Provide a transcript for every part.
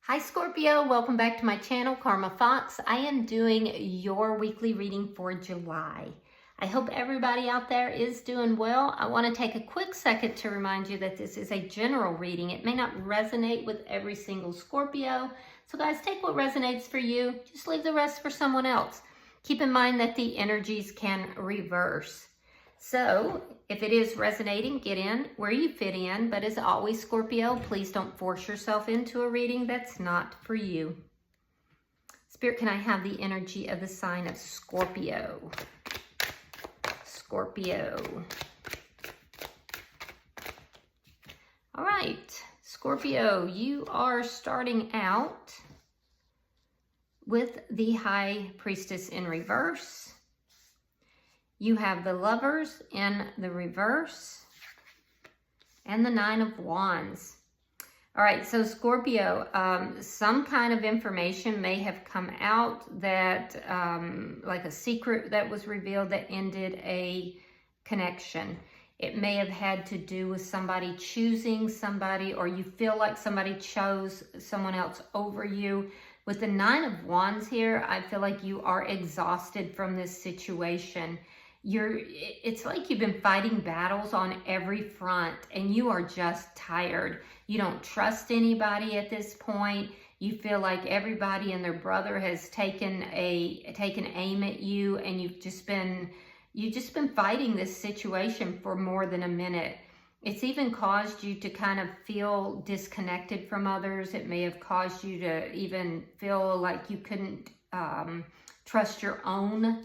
Hi Scorpio, welcome back to my channel, Karma Fox. I am doing your weekly reading for July. I hope everybody out there is doing well. I want to take a quick second to remind you that this is a general reading. It may not resonate with every single Scorpio. So guys, take what resonates for you. Just leave the rest for someone else. Keep in mind that the energies can reverse. So if it is resonating, get in where you fit in. But as always, Scorpio, please don't force yourself into a reading that's not for you. Spirit, can I have the energy of the sign of Scorpio? Scorpio. All right, Scorpio, you are starting out with the High Priestess in reverse. You have the Lovers in the reverse and the Nine of Wands. All right, so Scorpio, some kind of information may have come out that, like a secret that was revealed that ended a connection. It may have had to do with somebody choosing somebody, or you feel like somebody chose someone else over you. With the Nine of Wands here, I feel like you are exhausted from this situation. It's like you've been fighting battles on every front and you are just tired. You don't trust anybody at this point. You feel like everybody and their brother has taken aim at you, and you've just been fighting this situation for more than a minute. It's even caused you to kind of feel disconnected from others. It may have caused you to even feel like you couldn't trust your own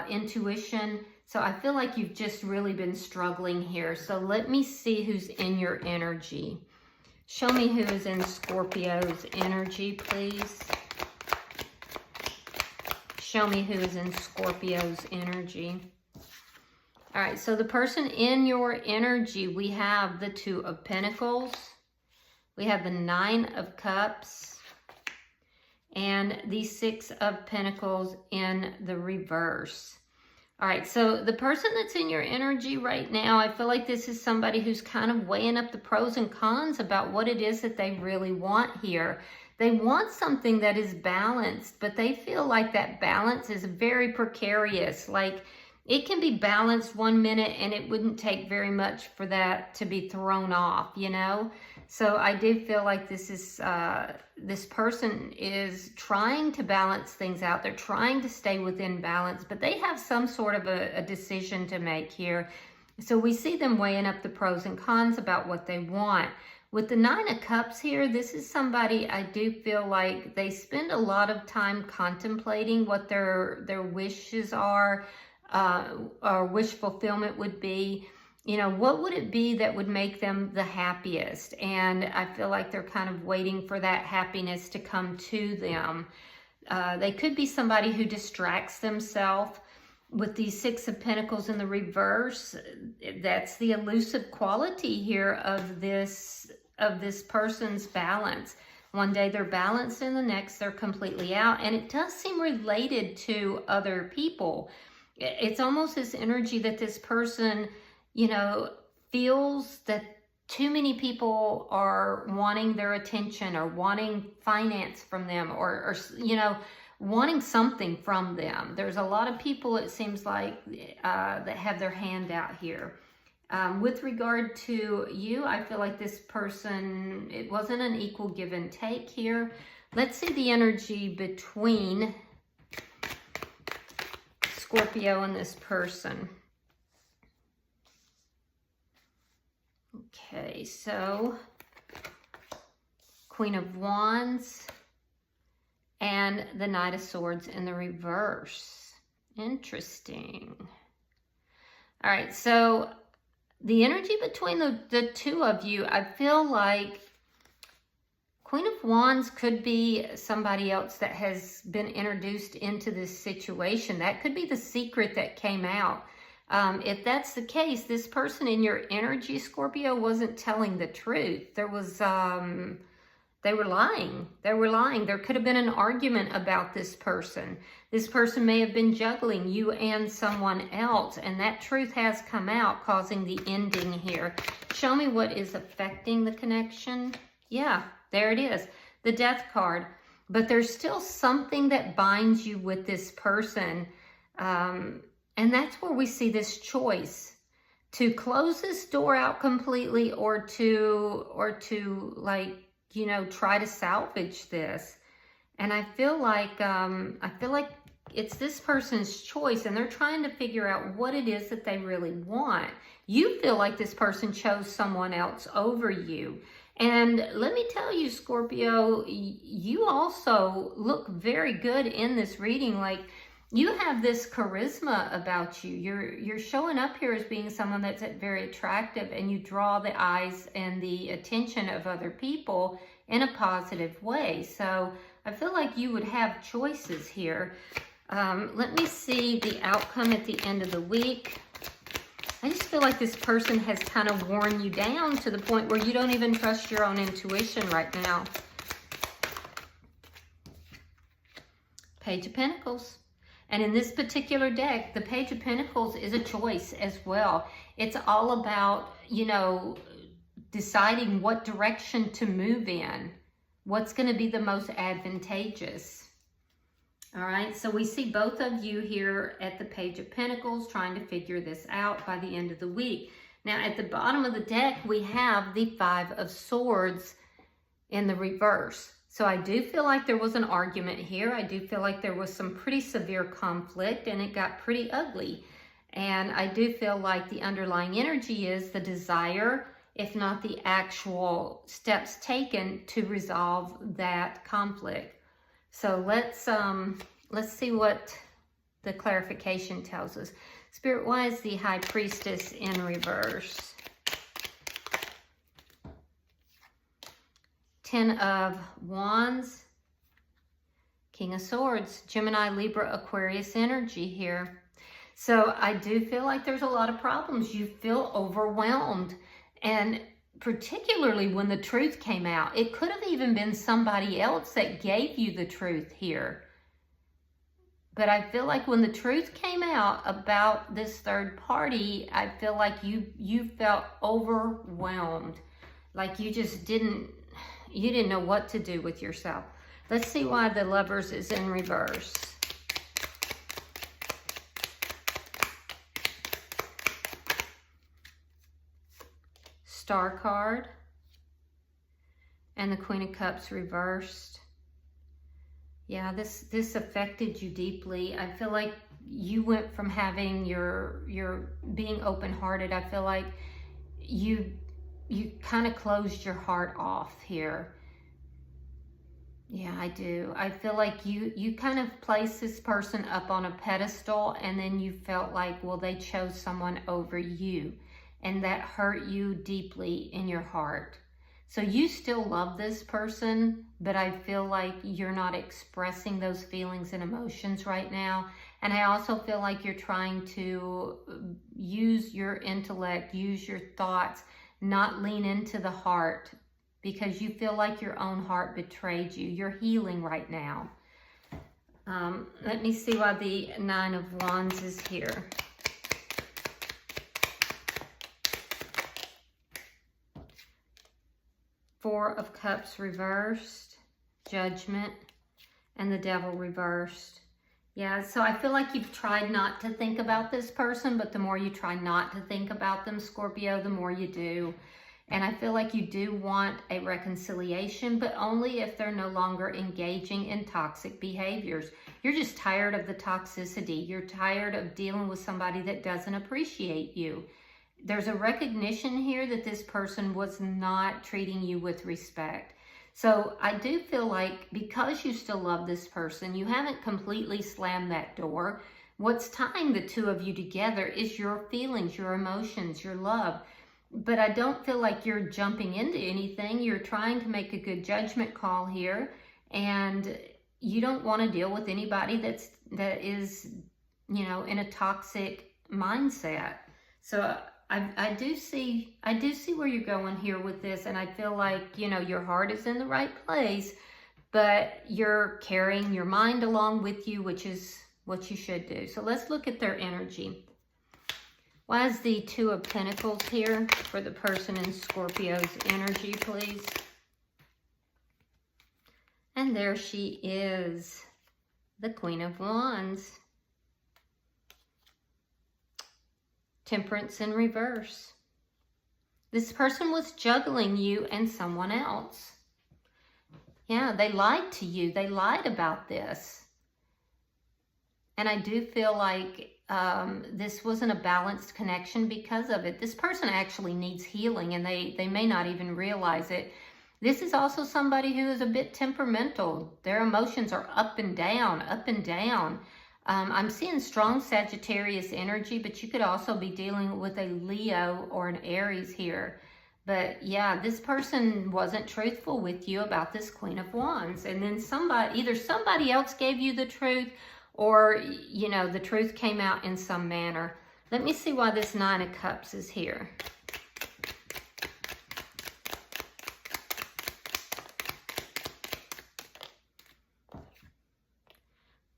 intuition. So I feel like you've just really been struggling here. So let me see who's in your energy. Show me who is in Scorpio's energy, please. Show me who is in Scorpio's energy. All right, so the person in your energy, we have the Two of Pentacles. We have the Nine of Cups. And the Six of Pentacles in the reverse. All right, so the person that's in your energy right now, I feel like this is somebody who's kind of weighing up the pros and cons about what it is that they really want here. They want something that is balanced, but they feel like that balance is very precarious. Like it can be balanced one minute and it wouldn't take very much for that to be thrown off, you know? So I do feel like this person is trying to balance things out. They're trying to stay within balance, but they have some sort of a decision to make here. So we see them weighing up the pros and cons about what they want. With the Nine of Cups here, this is somebody I do feel like they spend a lot of time contemplating what their wishes are, or wish fulfillment would be. You know, what would it be that would make them the happiest? And I feel like they're kind of waiting for that happiness to come to them. They could be somebody who distracts themselves. With the Six of Pentacles in the reverse, that's the elusive quality here of this person's balance. One day they're balanced and the next they're completely out. And it does seem related to other people. It's almost this energy that this person, you know, feels that too many people are wanting their attention or wanting finance from them, or you know, wanting something from them. There's a lot of people, it seems like, that have their hand out here. With regard to you, I feel like this person, it wasn't an equal give and take here. Let's see the energy between Scorpio and this person. Okay, so Queen of Wands and the Knight of Swords in the reverse. Interesting. All right, so the energy between the two of you, I feel like Queen of Wands could be somebody else that has been introduced into this situation. That could be the secret that came out. If that's the case, this person in your energy, Scorpio, wasn't telling the truth. There was, they were lying. There could have been an argument about this person. This person may have been juggling you and someone else, and that truth has come out, causing the ending here. Show me what is affecting the connection. Yeah, there it is. the Death card. But there's still something that binds you with this person. And that's where we see this choice to close this door out completely, or to like, you know, try to salvage this. And I feel like it's this person's choice, and they're trying to figure out what it is that they really want. You feel like this person chose someone else over you. And let me tell you, Scorpio, you also look very good in this reading. Like, you have this charisma about you. You're showing up here as being someone that's very attractive, and you draw the eyes and the attention of other people in a positive way. So I feel like you would have choices here. Let me see the outcome at the end of the week. I just feel like this person has kind of worn you down to the point where you don't even trust your own intuition right now. Page of Pentacles. And in this particular deck, the Page of Pentacles is a choice as well. It's all about, you know, deciding what direction to move in. What's going to be the most advantageous. All right, so we see both of you here at the Page of Pentacles trying to figure this out by the end of the week. Now, at the bottom of the deck, we have the Five of Swords in the reverse. So I do feel like there was an argument here. I do feel like there was some pretty severe conflict, and it got pretty ugly. And I do feel like the underlying energy is the desire, if not the actual steps taken to resolve that conflict. So let's see what the clarification tells us. Spirit, why is the High Priestess in reverse? Ten of Wands, King of Swords, Gemini, Libra, Aquarius energy here. So I do feel like there's a lot of problems. You feel overwhelmed, and particularly when the truth came out. It could have even been somebody else that gave you the truth here. But I feel like when the truth came out about this third party, I feel like you felt overwhelmed. Like you just didn't know what to do with yourself. Let's see why the Lovers is in reverse. Star card and the Queen of Cups reversed. Yeah, this affected you deeply. I feel like you went from having your being open-hearted. I feel like you kind of closed your heart off here. Yeah, I do. I feel like you kind of placed this person up on a pedestal, and then you felt like, well, they chose someone over you. And that hurt you deeply in your heart. So you still love this person, but I feel like you're not expressing those feelings and emotions right now. And I also feel like you're trying to use your intellect, use your thoughts, not lean into the heart, because you feel like your own heart betrayed you. You're healing right now. Let me see why the Nine of Wands is here. Four of Cups reversed, Judgment, and the Devil reversed. Yeah, so I feel like you've tried not to think about this person, but the more you try not to think about them, Scorpio, the more you do. And I feel like you do want a reconciliation, but only if they're no longer engaging in toxic behaviors. You're just tired of the toxicity. You're tired of dealing with somebody that doesn't appreciate you. There's a recognition here that this person was not treating you with respect. So I do feel like because you still love this person, you haven't completely slammed that door. What's tying the two of you together is your feelings, your emotions, your love. But I don't feel like you're jumping into anything. You're trying to make a good judgment call here, and you don't want to deal with anybody that is, you know, in a toxic mindset. So I do see where you're going here with this, and I feel like, you know, your heart is in the right place, but you're carrying your mind along with you, which is what you should do. So let's look at their energy. Why is the Two of Pentacles here for the person in Scorpio's energy, please? And there she is, the Queen of Wands. Temperance in reverse. This person was juggling you and someone else. Yeah, they lied to you. They lied about this. And I do feel like this wasn't a balanced connection because of it. This person actually needs healing, and they may not even realize it. This is also somebody who is a bit temperamental. Their emotions are up and down, up and down. I'm seeing strong Sagittarius energy, but you could also be dealing with a Leo or an Aries here. But yeah, this person wasn't truthful with you about this Queen of Wands. And then either somebody else gave you the truth, or, you know, the truth came out in some manner. Let me see why this Nine of Cups is here.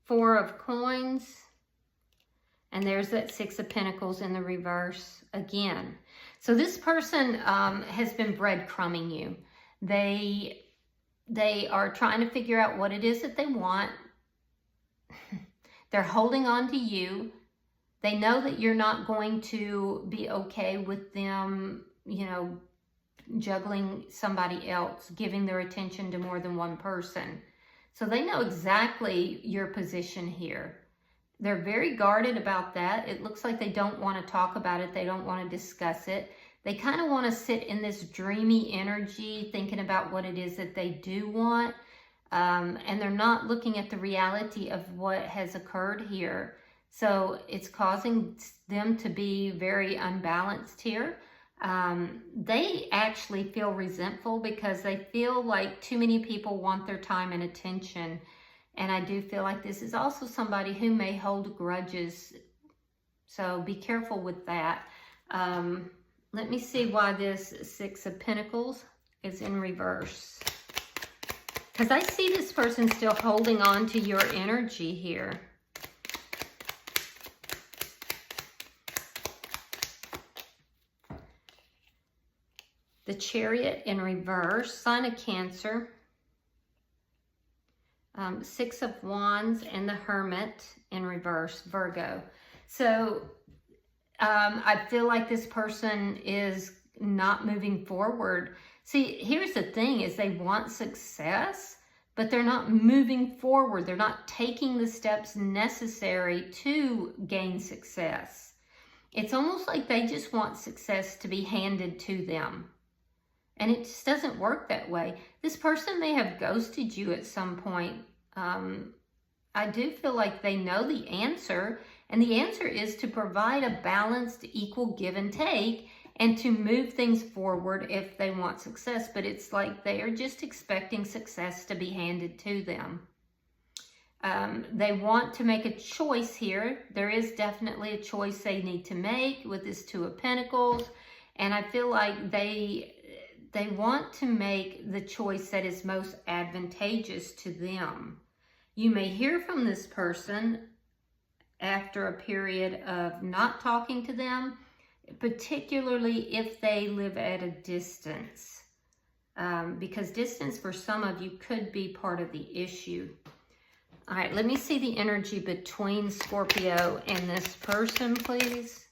Four of Coins, and there's that Six of Pentacles in the reverse again. So this person has been breadcrumbing you. They are trying to figure out what it is that they want. They're holding on to you. They know that you're not going to be okay with them, you know, juggling somebody else, giving their attention to more than one person. So they know exactly your position here. They're very guarded about that. It looks like they don't want to talk about it. They don't want to discuss it. They kind of want to sit in this dreamy energy, thinking about what it is that they do want. And they're not looking at the reality of what has occurred here. So it's causing them to be very unbalanced here. They actually feel resentful because they feel like too many people want their time and attention. And I do feel like this is also somebody who may hold grudges. So be careful with that. Let me see why this Six of Pentacles is in reverse. Because I see this person still holding on to your energy here. The Chariot in reverse, sign of Cancer. Six of Wands and the Hermit in reverse, Virgo. So I feel like this person is not moving forward. See, here's the thing is they want success, but they're not moving forward. They're not taking the steps necessary to gain success. It's almost like they just want success to be handed to them. And it just doesn't work that way. This person may have ghosted you at some point. I do feel like they know the answer. And the answer is to provide a balanced, equal give and take and to move things forward if they want success. But it's like they are just expecting success to be handed to them. They want to make a choice here. There is definitely a choice they need to make with this Two of Pentacles. And I feel like they want to make the choice that is most advantageous to them. You may hear from this person after a period of not talking to them, particularly if they live at a distance. Because distance for some of you could be part of the issue. All right, let me see the energy between Scorpio and this person, please.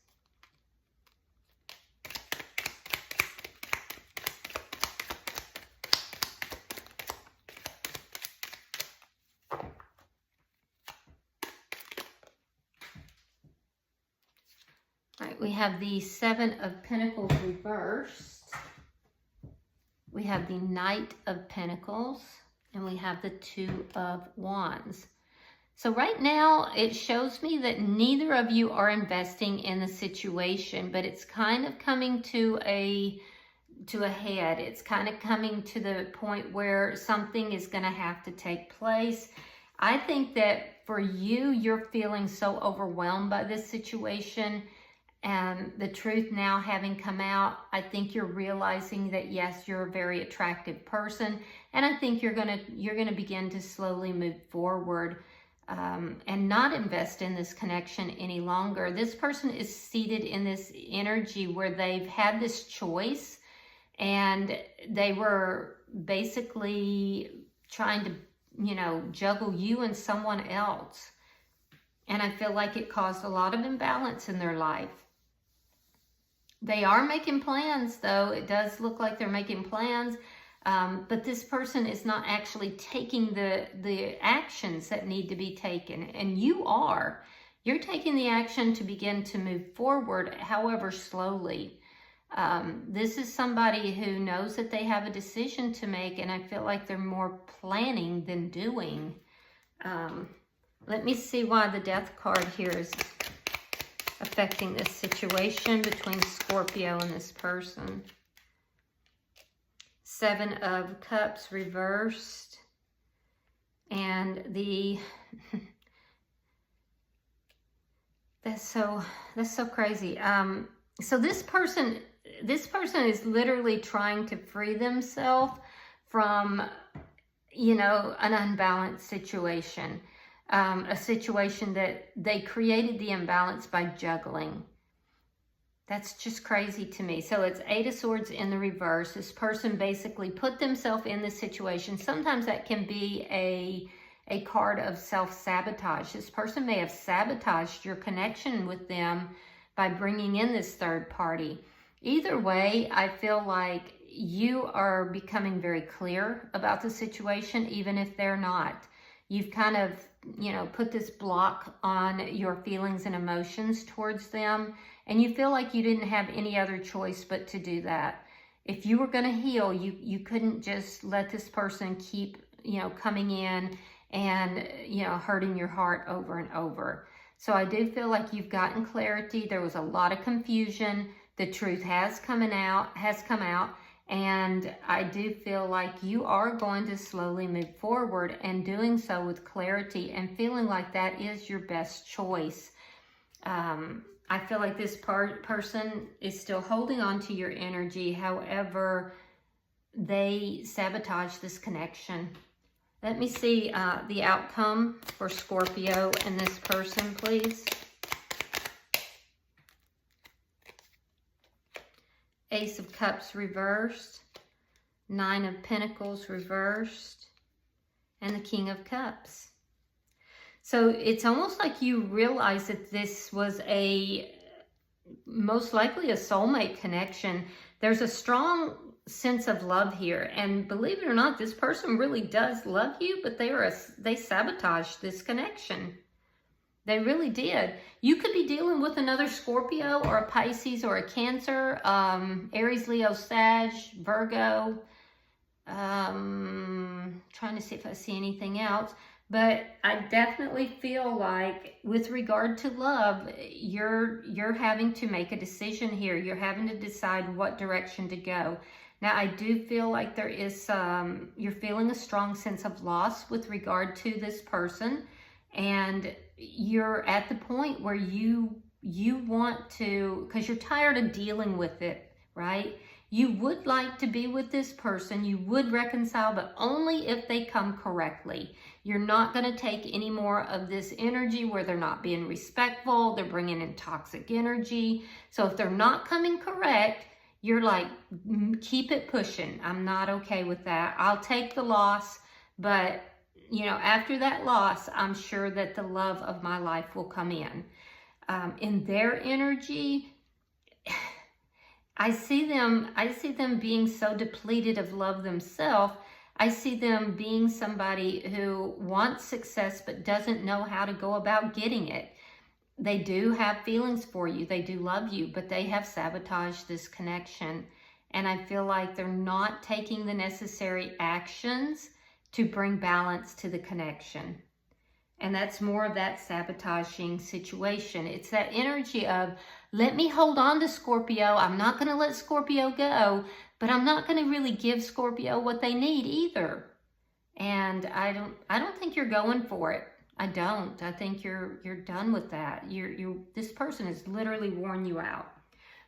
We have the Seven of Pentacles reversed. We have the Knight of Pentacles. And we have the Two of Wands. So right now, it shows me that neither of you are investing in the situation. But it's kind of coming to a head. It's kind of coming to the point where something is going to have to take place. I think that for you, you're feeling so overwhelmed by this situation. And the truth now having come out, I think you're realizing that yes, you're a very attractive person, and I think you're gonna begin to slowly move forward and not invest in this connection any longer. This person is seated in this energy where they've had this choice, and they were basically trying to, you know, juggle you and someone else. And I feel like it caused a lot of imbalance in their life. They are making plans, though. It does look like they're making plans. But this person is not actually taking the actions that need to be taken. And you are. You're taking the action to begin to move forward, however slowly. This is somebody who knows that they have a decision to make, and I feel like they're more planning than doing. Let me see why the Death card here is affecting this situation between Scorpio and this person. 7 of Cups reversed, and the that's so crazy. So this person is literally trying to free themselves from, you know, an unbalanced situation. A situation that they created the imbalance by juggling. That's just crazy to me. So it's 8 of Swords in the reverse. This person basically put themselves in this situation. Sometimes that can be a card of self-sabotage. This person may have sabotaged your connection with them by bringing in this third party. Either way, I feel like you are becoming very clear about the situation, even if they're not. You've kind of, you know, put this block on your feelings and emotions towards them, and you feel like you didn't have any other choice but to do that. If you were going to heal, you couldn't just let this person keep, you know, coming in and, you know, hurting your heart over and over. So I do feel like you've gotten clarity. There was a lot of confusion. The truth has come out, and I do feel like you are going to slowly move forward, and doing so with clarity and feeling like that is your best choice. I feel like this person is still holding on to your energy. However, they sabotage this connection. Let me see the outcome for Scorpio and this person, please. Ace of Cups reversed, 9 of Pentacles reversed, and the King of Cups. So it's almost like you realize that this was most likely a soulmate connection. There's a strong sense of love here, and believe it or not, this person really does love you, but they sabotaged this connection. They really did. You could be dealing with another Scorpio or a Pisces or a Cancer, Aries, Leo, Sag, Virgo. Trying to see if I see anything else. But I definitely feel like with regard to love, you're having to make a decision here. You're having to decide what direction to go. Now, I do feel like there is you're feeling a strong sense of loss with regard to this person. And you're at the point where you want to, because you're tired of dealing with it, right? You would like to be with this person. You would reconcile, but only if they come correctly. You're not going to take any more of this energy where they're not being respectful. They're bringing in toxic energy. So if they're not coming correct, you're like, keep it pushing. I'm not okay with that. I'll take the loss, but you know, after that loss, I'm sure that the love of my life will come in. In their energy, I see them being so depleted of love themselves. I see them being somebody who wants success but doesn't know how to go about getting it. They do have feelings for you. They do love you, but they have sabotaged this connection. And I feel like they're not taking the necessary actions to bring balance to the connection. And that's more of that sabotaging situation. It's that energy of, let me hold on to Scorpio. I'm not going to let Scorpio go, but I'm not going to really give Scorpio what they need either. And I don't think you're going for it. I don't. I think you're done with that. This person has literally worn you out.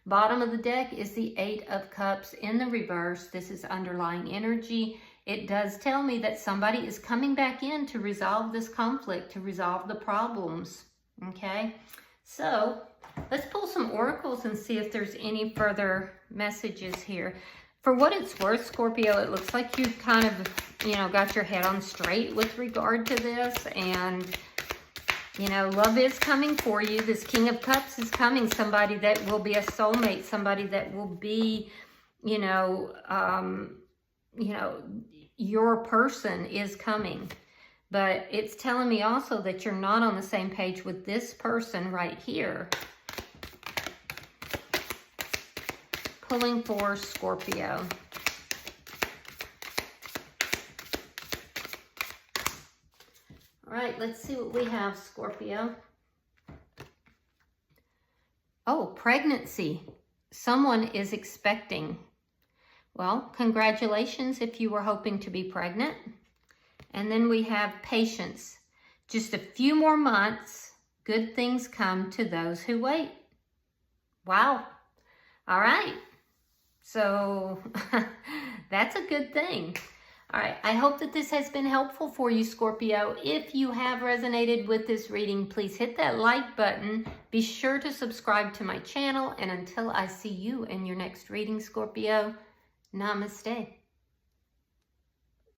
Bottom of the deck is the 8 of Cups in the reverse. This is underlying energy. It does tell me that somebody is coming back in to resolve this conflict, to resolve the problems. Okay, so let's pull some oracles and see if there's any further messages here. For what it's worth, Scorpio, it looks like you've kind of, you know, got your head on straight with regard to this. And, you know, love is coming for you. This King of Cups is coming. Somebody that will be a soulmate. Somebody that will be, you know, your person is coming. But it's telling me also that you're not on the same page with this person right here. Pulling for Scorpio. All right, let's see what we have, Scorpio. Oh, pregnancy. Someone is expecting. Well, congratulations if you were hoping to be pregnant. And then we have patience. Just a few more months, good things come to those who wait. Wow. All right. So that's a good thing. All right. I hope that this has been helpful for you, Scorpio. If you have resonated with this reading, please hit that like button. Be sure to subscribe to my channel. And until I see you in your next reading, Scorpio, namaste.